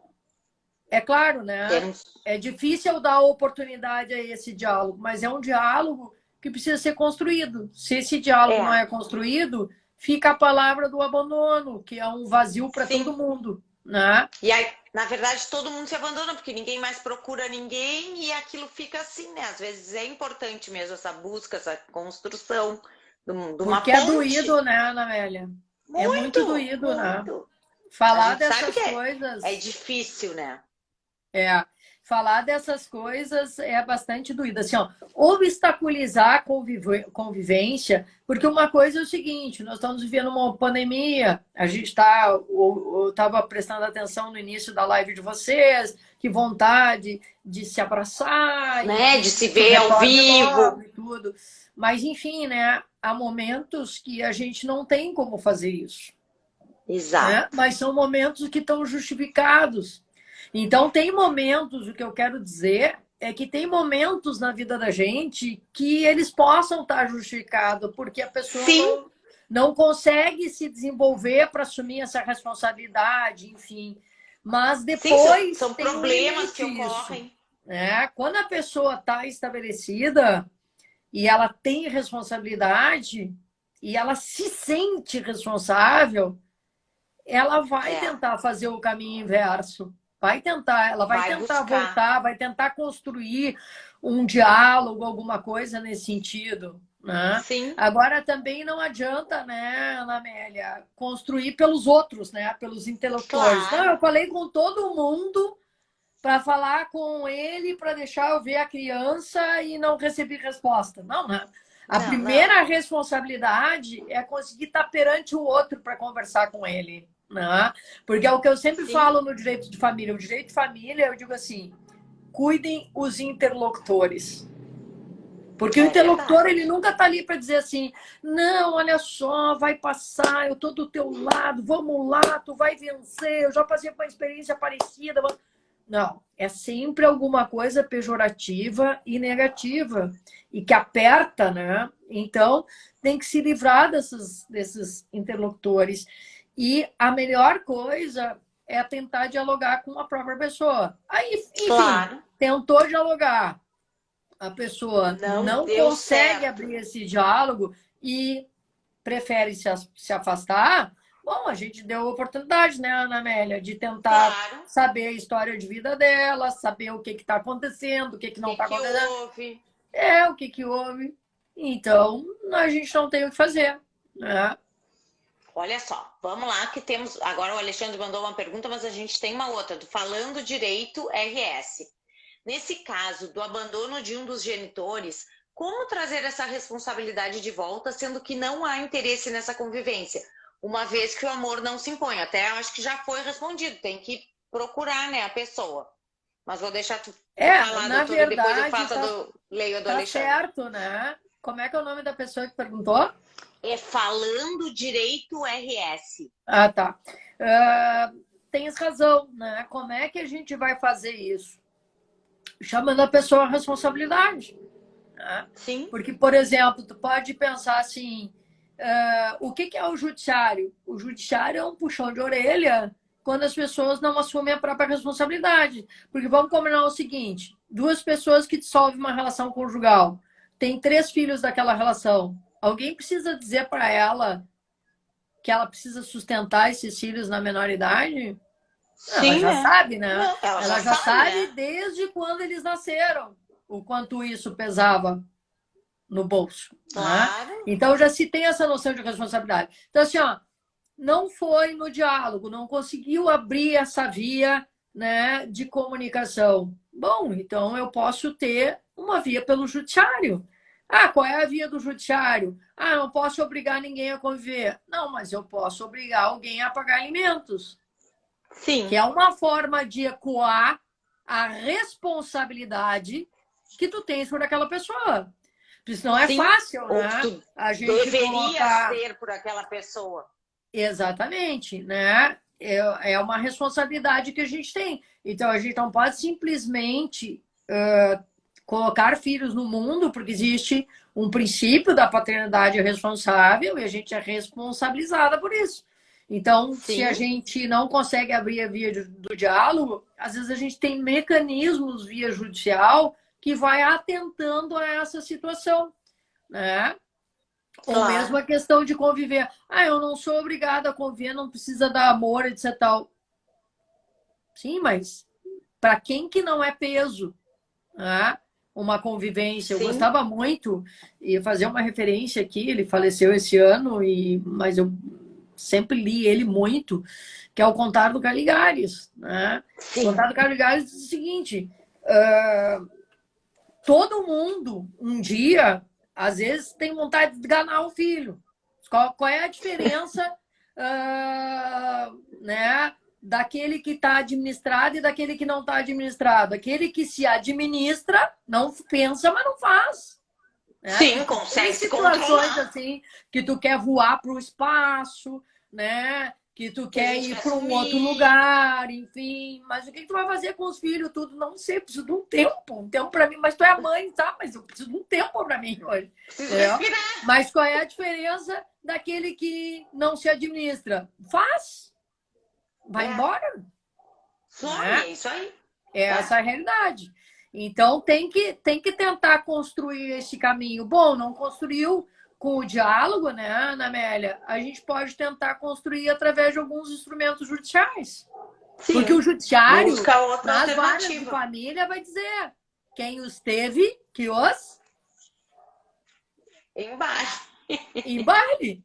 é claro, né? Temos. É difícil dar oportunidade a esse diálogo, mas é um diálogo que precisa ser construído. Se esse diálogo não É, é construído, fica a palavra do abandono, que é um vazio para sim. todo mundo, né? E aí, na verdade, todo mundo se abandona, porque ninguém mais procura ninguém e aquilo fica assim, né? Às vezes é importante mesmo essa busca, essa construção de uma Porque é ponte. doído, né, Ana Amélia? É muito Muito, doído, né? muito. A Falar gente sabe que dessas é coisas difícil, né? É, falar dessas coisas é bastante doído. Assim, ó, obstaculizar a convivência, porque uma coisa é o seguinte, nós estamos vivendo uma pandemia, a gente está, eu estava prestando atenção no início da live de vocês, que vontade de se abraçar e Né? que De se isso ver ao retorne logo vivo. e tudo. Mas, enfim, né? há momentos que a gente não tem como fazer isso. Exato. Né? Mas são momentos que estão justificados. Então, tem momentos, o que eu quero dizer é que tem momentos na vida da gente que eles possam estar justificados, porque a pessoa não consegue se desenvolver para assumir essa responsabilidade, enfim. Mas depois. Sim, são problemas que ocorrem. Né? Quando a pessoa está estabelecida e ela tem responsabilidade e ela se sente responsável, ela vai tentar fazer o caminho inverso. Ela vai tentar voltar, vai tentar construir um diálogo, alguma coisa nesse sentido. Né? Sim. Agora também não adianta, né, Ana Amélia, construir pelos outros, né? Pelos intelectuais. Claro. Não, eu falei com todo mundo para falar com ele, para deixar eu ver a criança e não recebi resposta. Não, né? A primeira responsabilidade é conseguir estar perante o outro para conversar com ele. Né? Porque é o que eu sempre falo no direito de família. O direito de família, eu digo assim, cuidem os interlocutores. Porque o interlocutor, ele nunca está ali para dizer assim, não, olha só, vai passar, eu estou do teu lado, vamos lá, tu vai vencer, eu já passei por uma experiência parecida. Não, é sempre alguma coisa pejorativa e negativa e que aperta, né? Então, tem que se livrar desses interlocutores. E a melhor coisa é tentar dialogar com a própria pessoa. Aí, enfim, tentou dialogar. A pessoa não consegue abrir esse diálogo e prefere se afastar. Bom, a gente deu a oportunidade, né, Ana Amélia, de tentar saber a história de vida dela, saber o que está acontecendo, o que não está acontecendo. Houve. O que houve. Então, a gente não tem o que fazer. Né? Olha só, vamos lá que temos... Agora o Alexandre mandou uma pergunta, mas a gente tem uma outra. Do Falando Direito RS. Nesse caso do abandono de um dos genitores, como trazer essa responsabilidade de volta, sendo que não há interesse nessa convivência? Uma vez que o amor não se impõe. Até acho que já foi respondido. Tem que procurar, né, a pessoa. Mas vou deixar tu falar, na doutora, verdade, depois eu faço leio do Alexandre. Tá certo, né? Como é que é o nome da pessoa que perguntou? É Falando Direito RS. Ah, tá. Tens razão, né? Como é que a gente vai fazer isso? Chamando a pessoa à responsabilidade. Né? Sim. Porque, por exemplo, tu pode pensar assim, o que é o judiciário? O judiciário é um puxão de orelha quando as pessoas não assumem a própria responsabilidade. Porque vamos combinar o seguinte, 2 pessoas que dissolvem uma relação conjugal, tem 3 filhos daquela relação. Alguém precisa dizer para ela que ela precisa sustentar esses filhos na menor idade? Sim, ela já sabe, né? Não, ela já sabe, né? desde quando eles nasceram o quanto isso pesava no bolso. Claro. Né? Então já se tem essa noção de responsabilidade. Então, assim, não foi no diálogo, não conseguiu abrir essa via, né, de comunicação. Bom, então eu posso ter uma via pelo judiciário. Qual é a via do judiciário? Não posso obrigar ninguém a conviver. Não, mas eu posso obrigar alguém a pagar alimentos. Sim. Que é uma forma de ecoar a responsabilidade que tu tens por aquela pessoa. Isso não é fácil, né? A gente deveria ser por aquela pessoa. Exatamente, né? É uma responsabilidade que a gente tem. Então, a gente não pode simplesmente colocar filhos no mundo, porque existe um princípio da paternidade responsável e a gente é responsabilizada por isso. Então, se a gente não consegue abrir a via do diálogo, às vezes a gente tem mecanismos via judicial que vai atentando a essa situação, né? Ou mesmo a questão de conviver. Eu não sou obrigada a conviver, não precisa dar amor, etc. Tal. Sim, mas para quem que não é peso, né? Uma convivência. Sim. Eu gostava muito, e fazer uma referência aqui, ele faleceu esse ano, mas eu sempre li ele muito, que é o Contar do Caligares. Né? O Contar do Caligares diz o seguinte, todo mundo, um dia, às vezes, tem vontade de enganar o filho. Qual é a diferença né, daquele que está administrado e daquele que não está administrado? Aquele que se administra, não pensa, mas não faz. né? Sim, Tem consegue se situações controlar. assim que tu quer voar para o espaço, né? Que tu Que a quer gente ir quer para um outro sumir. lugar, enfim. Mas o que tu vai fazer com os filhos? Tudo não sei, preciso de um tempo para mim. Mas tu é a mãe, tá? Mas eu preciso de um tempo para mim hoje, Preciso entendeu? respirar. Mas qual é a diferença daquele que não se administra? Faz, vai É, embora, some, né? é isso aí. É essa a realidade. Então tem que tentar construir esse caminho. Bom, não construiu com o diálogo, né, Ana Amélia? A gente pode tentar construir através de alguns instrumentos judiciais. Porque Sim, o judiciário, busca outra nas varas de alternativa. família, vai dizer quem os teve, que os Embaixo. embale,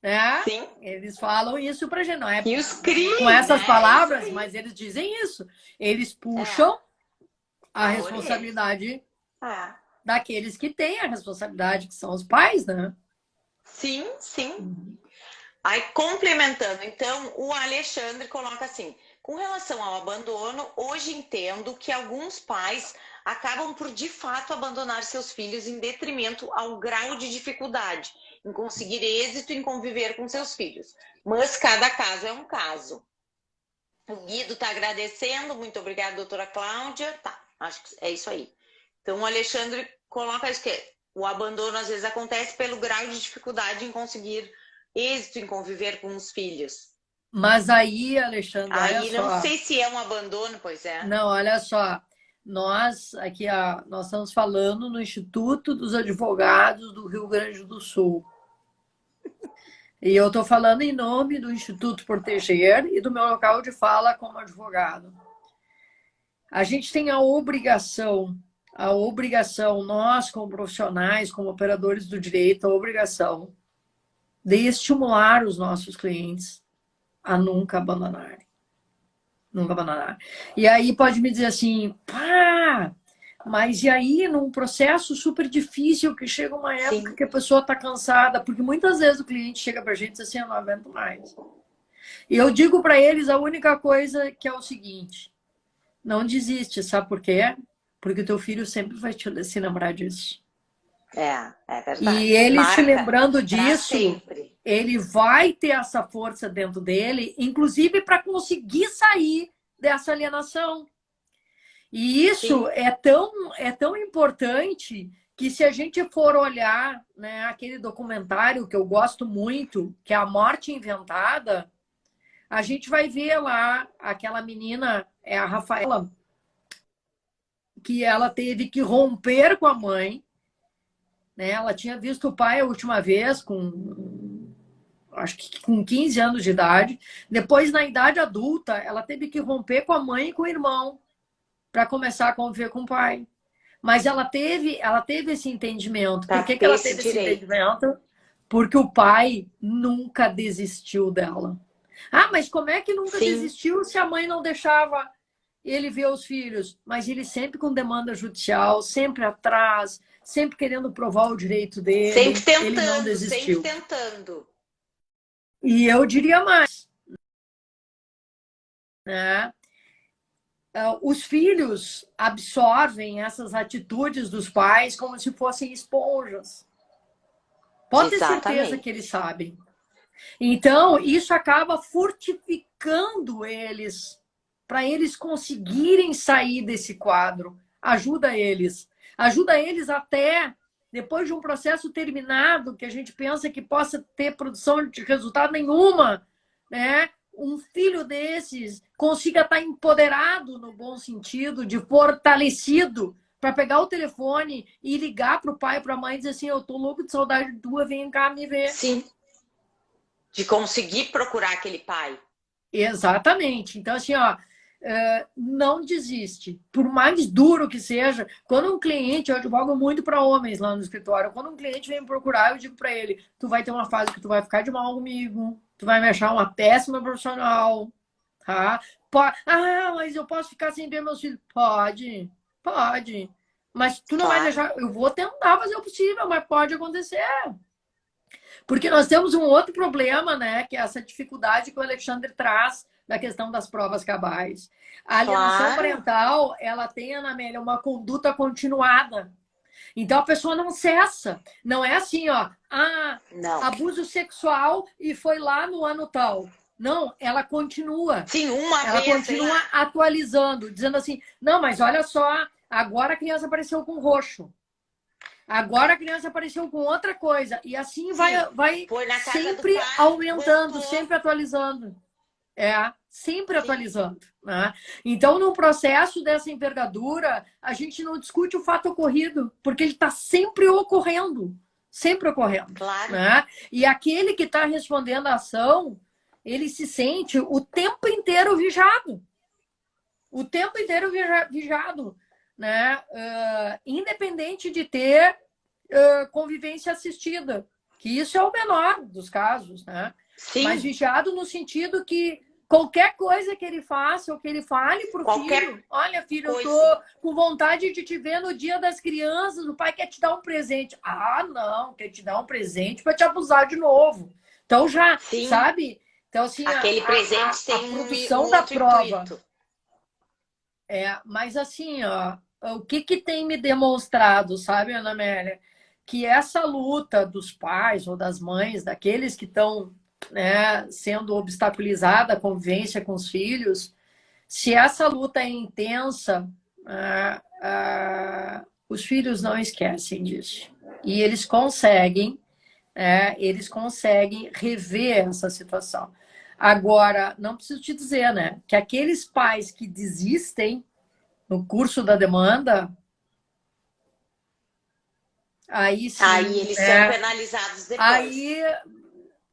né? Sim. Eles falam isso pra gente, não é E os CRI, com essas né? palavras, Isso aí. mas eles dizem isso. Eles É, puxam a a orelha. responsabilidade É. daqueles que têm a responsabilidade, que são os pais, né? Sim, sim. Aí, complementando, então, o Alexandre coloca assim: com relação ao abandono, hoje entendo que alguns pais acabam por de fato abandonar seus filhos em detrimento ao grau de dificuldade em conseguir êxito em conviver com seus filhos. Mas cada caso é um caso. O Guido está agradecendo, muito obrigada, doutora Cláudia. Tá, acho que é isso aí. Então, o Alexandre coloca isso, que o abandono às vezes acontece pelo grau de dificuldade em conseguir êxito em conviver com os filhos. Mas aí, Alexandre, olha Aí não só. sei se é um abandono, pois é. Não, olha só. Nós aqui, nós estamos falando no Instituto dos Advogados do Rio Grande do Sul. E eu estou falando em nome do Instituto Proteger e do meu local de fala como advogado. A gente tem a obrigação, nós como profissionais, como operadores do direito, a obrigação de estimular os nossos clientes a nunca abandonarem. Nunca abandonar. E aí pode me dizer assim, pá, mas e aí num processo super difícil que chega uma época Sim. que a pessoa está cansada, porque muitas vezes o cliente chega para a gente e diz assim, eu não aguento mais. E eu digo para eles a única coisa que é o seguinte, não desiste, sabe por quê? Porque o teu filho sempre vai se lembrar disso. É verdade. E ele se Marca lembrando pra disso, sempre. ele vai ter essa força dentro dele, inclusive para conseguir sair dessa alienação. E isso Sim. é tão importante que se a gente for olhar, né, aquele documentário que eu gosto muito, que é A Morte Inventada, a gente vai ver lá aquela menina, é a Rafaela, que ela teve que romper com a mãe, né? Ela tinha visto o pai a última vez acho que com 15 anos de idade. Depois, na idade adulta, ela teve que romper com a mãe e com o irmão para começar a conviver com o pai. Mas ela teve esse entendimento. Pra Por que ter ela esse teve esse direito. entendimento? Porque o pai nunca desistiu dela. Ah, mas como é que nunca Sim. desistiu se a mãe não deixava ele ver os filhos? Mas ele sempre com demanda judicial, sempre atrás, sempre querendo provar o direito dele. Sempre Ele não tentando, desistiu. sempre tentando. E eu diria mais, né? Os filhos absorvem essas atitudes dos pais como se fossem esponjas. Pode ter certeza que eles sabem. Então, isso acaba fortificando eles, para eles conseguirem sair desse quadro. Ajuda eles. Ajuda eles até, depois de um processo terminado, que a gente pensa que possa ter produção de resultado nenhuma, né? Um filho desses consiga estar empoderado, no bom sentido, de fortalecido, para pegar o telefone e ligar para o pai e para a mãe e dizer assim, eu tô louco de saudade tua, vem cá me ver. Sim. De conseguir procurar aquele pai. Exatamente. Então, assim, ó, não desiste. Por mais duro que seja, quando um cliente, eu advogo muito para homens lá no escritório, quando um cliente vem me procurar, eu digo para ele, tu vai ter uma fase que tu vai ficar de mal comigo, tu vai me achar uma péssima profissional, tá? Mas eu posso ficar sem ver meus filhos? Pode. Mas tu não vai deixar, eu vou tentar fazer o possível, mas pode acontecer. Porque nós temos um outro problema, né? Que é essa dificuldade que o Alexandre traz da questão das provas cabais. A alienação parental, ela tem, Ana Amélia, uma conduta continuada. Então a pessoa não cessa. Não é assim, ó, Não. abuso sexual e foi lá no ano tal. Não, ela continua. Sim, uma Ela vez, continua atualizando, dizendo assim, não, mas olha só, agora a criança apareceu com roxo. Agora a criança apareceu com outra coisa. E assim vai foi na casa sempre do pai, aumentando, voltou. sempre atualizando. Sempre atualizando. Né? Então, no processo dessa envergadura, a gente não discute o fato ocorrido, porque ele está sempre ocorrendo. Sempre ocorrendo. Claro. Né? E aquele que está respondendo à ação, ele se sente o tempo inteiro vigiado. O tempo inteiro vigiado. Né? Independente de ter convivência assistida, que isso é o menor dos casos, né? Sim. Mas vigiado no sentido que qualquer coisa que ele faça ou que ele fale para o filho, olha, filho, eu tô com vontade de te ver no Dia das Crianças, o pai quer te dar um presente. Não, quer te dar um presente para te abusar de novo. Então já, Sim. Sabe? Então, assim, aquele presente tem a produção da prova. Intuito. Mas assim, ó, o que tem me demonstrado, sabe, Ana Amélia? Que essa luta dos pais ou das mães, daqueles que estão, né, sendo obstaculizada a convivência com os filhos, se essa luta é intensa, os filhos não esquecem disso. E eles conseguem rever essa situação. Agora, não preciso te dizer, né, que aqueles pais que desistem no curso da demanda, aí sim. Aí eles são penalizados depois. Aí,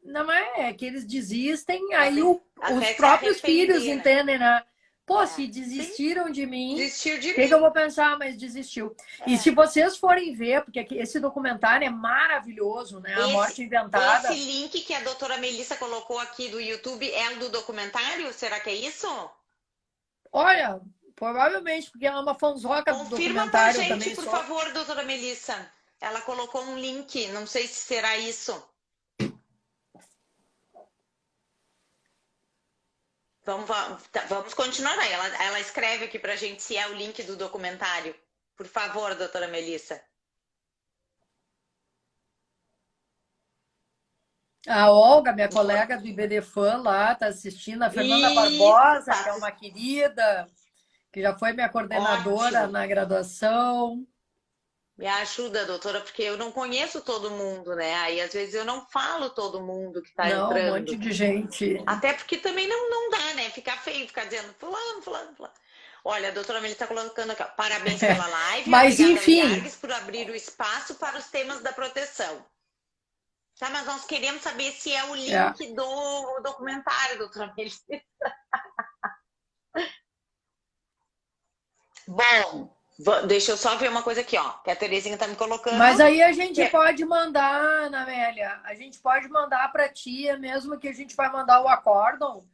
não é que eles desistem, aí os próprios filhos entendem, né? Pô, se desistiram de mim, desistiu de o que eu vou pensar? Mas desistiu. E se vocês forem ver, porque esse documentário é maravilhoso, né? A Morte Inventada. Esse link que a doutora Melissa colocou aqui do YouTube é o do documentário? Será que é isso? Olha, provavelmente, porque ela é uma fanzoca do documentário também. Confirma pra gente, por favor, doutora Melissa. Ela colocou um link, não sei se será isso. Vamos continuar aí. Ela escreve aqui pra gente se é o link do documentário. Por favor, doutora Melissa. A Olga, minha colega do IBDFAN lá, tá assistindo. A Fernanda Barbosa, que é uma querida, que já foi minha coordenadora na graduação. Me ajuda, doutora, porque eu não conheço todo mundo, né? Aí, às vezes, eu não falo todo mundo que tá entrando. Um monte de gente. Até porque também não dá, né? Ficar feio, ficar dizendo fulano. Olha, a doutora Melissa tá colocando aqui, ó, parabéns pela live. Mas, enfim. Yargues, por abrir o espaço para os temas da proteção. Tá, mas nós queremos saber se é o link do documentário, doutora Melissa. Bom, deixa eu só ver uma coisa aqui, ó, que a Terezinha tá me colocando. Mas aí a gente pode mandar, Ana Amélia, a gente pode mandar pra tia, mesmo que a gente vai mandar o acórdão.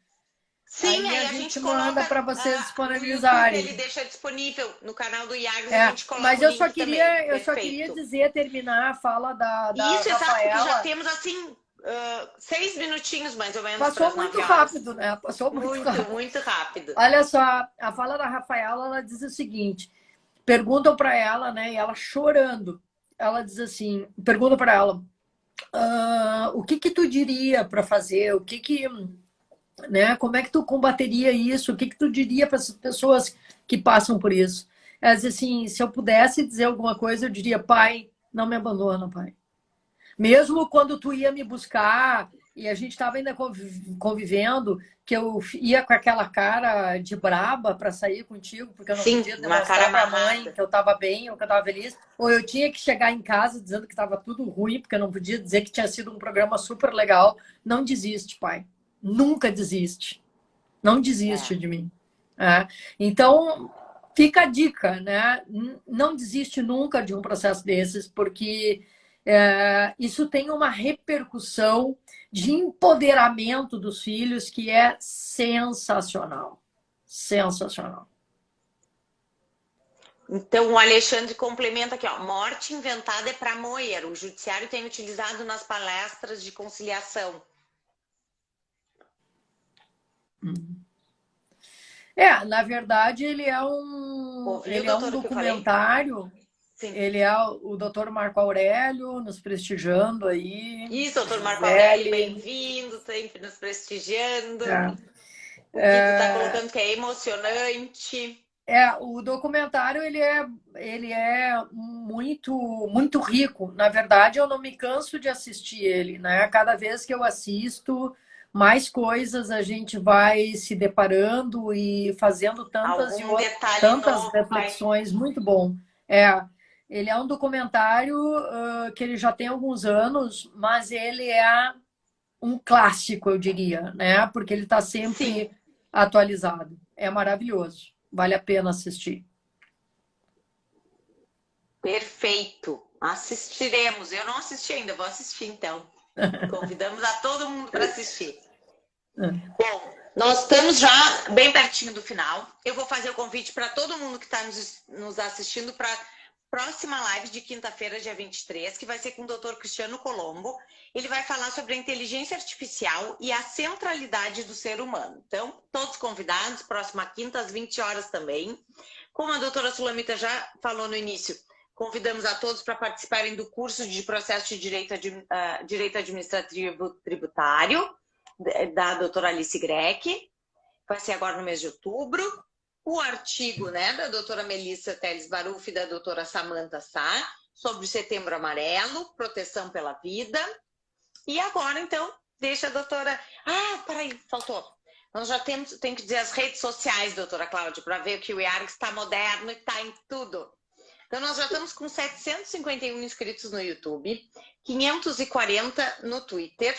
Sim, aí a gente manda para vocês disponibilizarem. Ele deixa disponível no canal do Yargues, a gente coloca mas o link eu só queria dizer, terminar a fala da Isso, Rafaela. exato, que já temos assim 6 minutinhos mais ou menos. Passou muito rápido, né? Passou muito rápido. Olha só, a fala da Rafaela, ela diz o seguinte, perguntam para ela, né, e ela chorando, ela diz assim, pergunta para ela, o que tu diria para fazer, né? Como é que tu combateria isso? O que tu diria para as pessoas que passam por isso? Ela diz assim, se eu pudesse dizer alguma coisa, eu diria, pai, não me abandona, pai. Mesmo quando tu ia me buscar e a gente estava ainda convivendo, que eu ia com aquela cara de braba para sair contigo, porque eu não podia demonstrar para a mãe que eu estava bem ou que eu estava feliz, ou eu tinha que chegar em casa dizendo que estava tudo ruim, porque eu não podia dizer que tinha sido um programa super legal. Não desiste, pai. Nunca desiste. Não desiste de mim. Então, fica a dica, né? Não desiste nunca de um processo desses, porque isso tem uma repercussão de empoderamento dos filhos que é sensacional. Sensacional. Então, o Alexandre complementa aqui, ó. Morte inventada é para moer. O judiciário tem utilizado nas palestras de conciliação. Na verdade, ele é um documentário. Sim. Ele é o doutor Marco Aurélio, nos prestigiando aí. Isso, doutor Marco Aurélio, bem-vindo, sempre nos prestigiando. O Guido está colocando que é emocionante. O documentário ele é muito rico. Na verdade, eu não me canso de assistir ele, né? Cada vez que eu assisto, mais coisas a gente vai se deparando e fazendo tantas reflexões. Muito bom. Ele é um documentário que ele já tem alguns anos, mas ele é um clássico, eu diria, né? Porque ele está sempre atualizado. É maravilhoso. Vale a pena assistir. Perfeito. Assistiremos. Eu não assisti ainda, vou assistir então. Convidamos a todo mundo para assistir. Bom, nós estamos já bem pertinho do final. Eu vou fazer o convite para todo mundo que está nos assistindo para a próxima live de quinta-feira, dia 23, que vai ser com o Dr. Cristiano Colombo. Ele vai falar sobre a inteligência artificial e a centralidade do ser humano. Então, todos convidados, próxima quinta, às 20 horas também. Como a doutora Sulamita já falou no início, convidamos a todos para participarem do curso de processo de direito administrativo tributário, da doutora Alice Greck. Vai ser agora no mês de outubro. O artigo, né, da doutora Melissa Teles Baruf e da doutora Samantha Sá, sobre o Setembro Amarelo, proteção pela vida. E agora, então, deixa a doutora... peraí, faltou. Nós já tem que dizer as redes sociais, doutora Cláudia, para ver que o IARGS está moderno e está em tudo. Então, nós já estamos com 751 inscritos no YouTube, 540 no Twitter,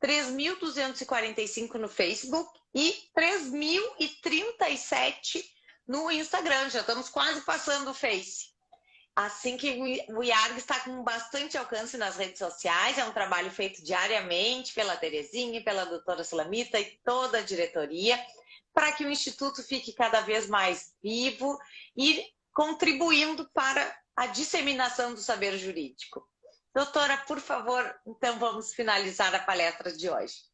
3.245 no Facebook e 3.037 no Instagram. Já estamos quase passando o Face. Assim que o IARG está com bastante alcance nas redes sociais, é um trabalho feito diariamente pela Terezinha, pela doutora Sulamita e toda a diretoria, para que o Instituto fique cada vez mais vivo e contribuindo para a disseminação do saber jurídico. Doutora, por favor, então vamos finalizar a palestra de hoje.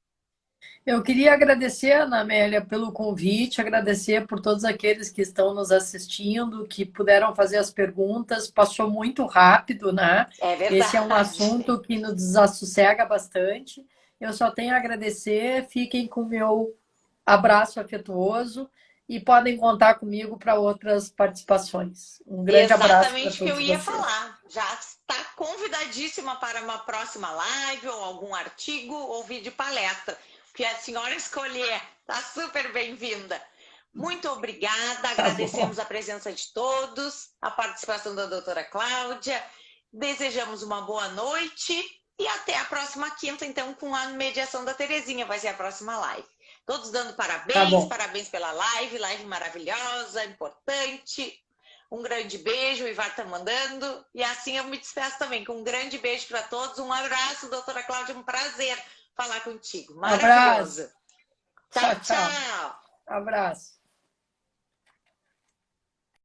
Eu queria agradecer, Ana Amélia, pelo convite, agradecer por todos aqueles que estão nos assistindo, que puderam fazer as perguntas. Passou muito rápido, né? É verdade. Esse é um assunto que nos desassossega bastante. Eu só tenho a agradecer. Fiquem com o meu abraço afetuoso e podem contar comigo para outras participações. Um grande abraço para todos vocês. Exatamente o que eu ia falar. Já está convidadíssima para uma próxima live ou algum artigo ou vídeo palestra. Que a senhora escolher. Está super bem-vinda. Muito obrigada. Agradecemos a presença de todos, a participação da doutora Cláudia. Desejamos uma boa noite e até a próxima quinta, então, com a mediação da Terezinha. Vai ser a próxima live. Todos dando parabéns, parabéns pela live maravilhosa, importante. Um grande beijo, o Ivar está mandando. E assim eu me despeço também, com um grande beijo para todos. Um abraço, doutora Cláudia, um prazer falar contigo. Maravilhoso. Abraço. Tchau. Abraço.